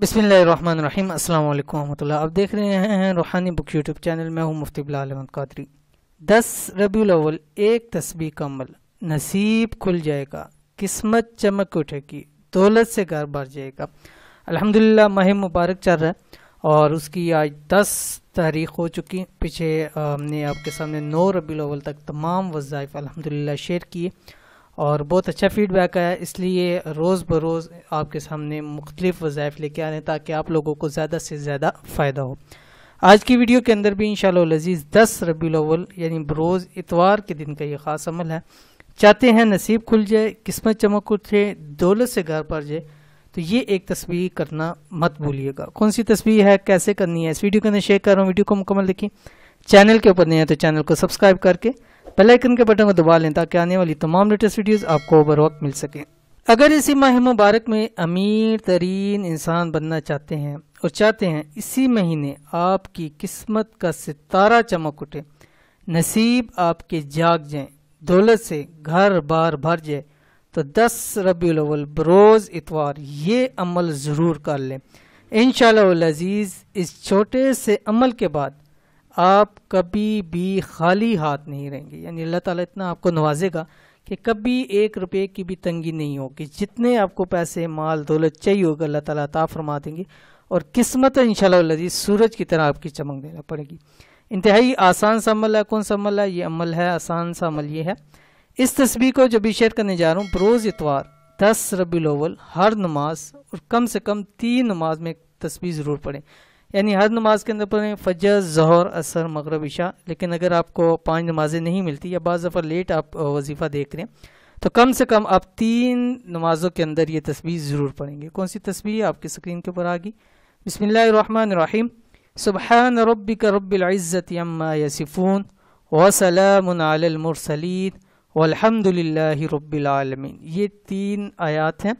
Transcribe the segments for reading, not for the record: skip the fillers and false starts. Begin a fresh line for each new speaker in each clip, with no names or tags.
बिस्मिल्लाहिर्रहमानिर्रहीम अस्सलाम वालेकुम रहमतुल्लाह। आप देख रहे हैं रूहानी बुक यूट्यूब चैनल। मैं हूँ मुफ्ती बिलाल अहमद कादरी। 10 रबीउल अव्वल एक तस्बीह का अमल, नसीब खुल जाएगा, किस्मत चमक उठेगी, दौलत से घर भर जाएगा। अल्हम्दुलिल्लाह माह मुबारक चल रहा है और उसकी आज 10 तारीख हो चुकी। पीछे हमने आपके सामने 9 रबीउल अव्वल तक तमाम वज़ाइफ अल्हम्दुलिल्लाह शेयर किए और बहुत अच्छा फीडबैक आया। इसलिए रोज़ बरोज़ आपके सामने मुख्तलिफ वज़ाइफ लेके आ रहे हैं ताकि आप लोगों को ज़्यादा से ज़्यादा फ़ायदा हो। आज की वीडियो के अंदर भी इंशाअल्लाह लजीज़ 10 रबीउल अव्वल यानी बरोज़ इतवार के दिन का ये ख़ास अमल है। चाहते हैं नसीब खुल जाए, किस्मत चमक उठे, दौलत से घर पर जाए, तो ये एक तस्बीह करना मत भूलिएगा। कौन सी तस्बीह है, कैसे करनी है, इस वीडियो के अंदर शेयर कर रहा हूँ। वीडियो को मुकम्मल देखिए। चैनल के ऊपर नहीं है तो चैनल को सब्सक्राइब करके बेल आइकन के बटन को दबा लें ताकि आने वाली तमाम लेटेस्ट वीडियोस आपको बर वक्त मिल सके। अगर इसी माह मुबारक में अमीर तरीन इंसान बनना चाहते हैं और चाहते हैं इसी महीने आपकी किस्मत का सितारा चमक उठे, नसीब आपके जाग जाए, दौलत से घर बार भर जाए, तो 10 रबीउल अव्वल बरोज़ इतवार ये अमल ज़रूर कर लें। इंशाअल्लाह अज़ीज़ इस छोटे से अमल के बाद आप कभी भी खाली हाथ नहीं रहेंगे। यानी अल्लाह ताला इतना आपको नवाजेगा कि कभी 1 रुपये की भी तंगी नहीं होगी। जितने आपको पैसे माल दौलत चाहिए होगा अल्लाह ताला अता फरमा देंगे और किस्मत इंशाअल्लाह अज़ीज़ सूरज की तरह आपकी चमक देना पड़ेगी। इंतहाई आसान सा अमल है। कौन सा अमल है? ये अमल है, आसान सा अमल ये है। इस तस्बीह को जब भी शेयर करने जा रहा हूँ, बरोज़ इतवार 10 रबीउल अव्वल हर नमाज और कम से कम 3 नमाज में तस्बीह ज़रूर पढ़ें। यानी हर नमाज के अंदर पढ़ें फजर, ज़ोहर, असर, मगरिब, इशा। लेकिन अगर आपको 5 नमाजें नहीं मिलती या बाज़ दफ़ा लेट आप वजीफ़ा देख रहे हैं तो कम से कम आप 3 नमाजों के अंदर ये तस्बीह ज़रूर पढ़ेंगे। कौन सी तस्बीह आपकी स्क्रीन के ऊपर आ गई। बिस्मिल्लाहिर्रहमानिर्रहीम। सुब्हान रब्बिका रब्बिल इज़्ज़ति अम्मा यसिफून व सलामुन अलल मुरसलीन वल्हम्दुलिल्लाहि रब्बिल आलमीन। ये 3 आयात हैं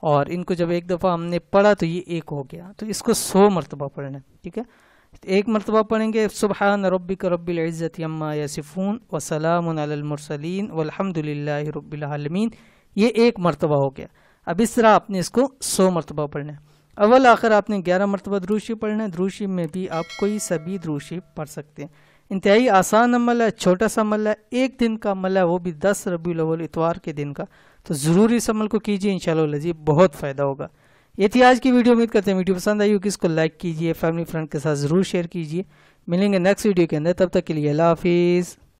और इनको जब एक दफ़ा हमने पढ़ा तो ये एक हो गया, तो इसको 100 मरतबा पढ़ना है। ठीक है, एक मरतबा पढ़ेंगे सुब्हान रब्बिका रब्बिल इज़्ज़ति अम्मा यसिफून व सलामुन अलल मुरसलीन वल्हम्दुलिल्लाहि रब्बिल आलमीन। ये एक मरतबा हो गया। अब इस तरह आपने इसको 100 मरतबा पढ़ना है। अव्वल आखिर आपने 11 मरतबा दुरूद शरीफ पढ़ना है। दुरूद शरीफ में भी आप कोई सभी दुरूद शरीफ पढ़ सकते हैं। इंतहाई आसान अमल है, छोटा सा अमल है, एक दिन का अमल है, वो भी 10 रबीउल अव्वल इतवार के दिन का। तो ज़रूर इस अमल को कीजिए, इंशाअल्लाह लजीब बहुत फ़ायदा होगा। ये थी आज की वीडियो। उम्मीद करते हैं वीडियो पसंद आई होगी। इसको लाइक कीजिए, फैमिली फ्रेंड के साथ ज़रूर शेयर कीजिए। मिलेंगे नेक्स्ट वीडियो के अंदर, तब तक के लिए अल्लाह हाफिज़।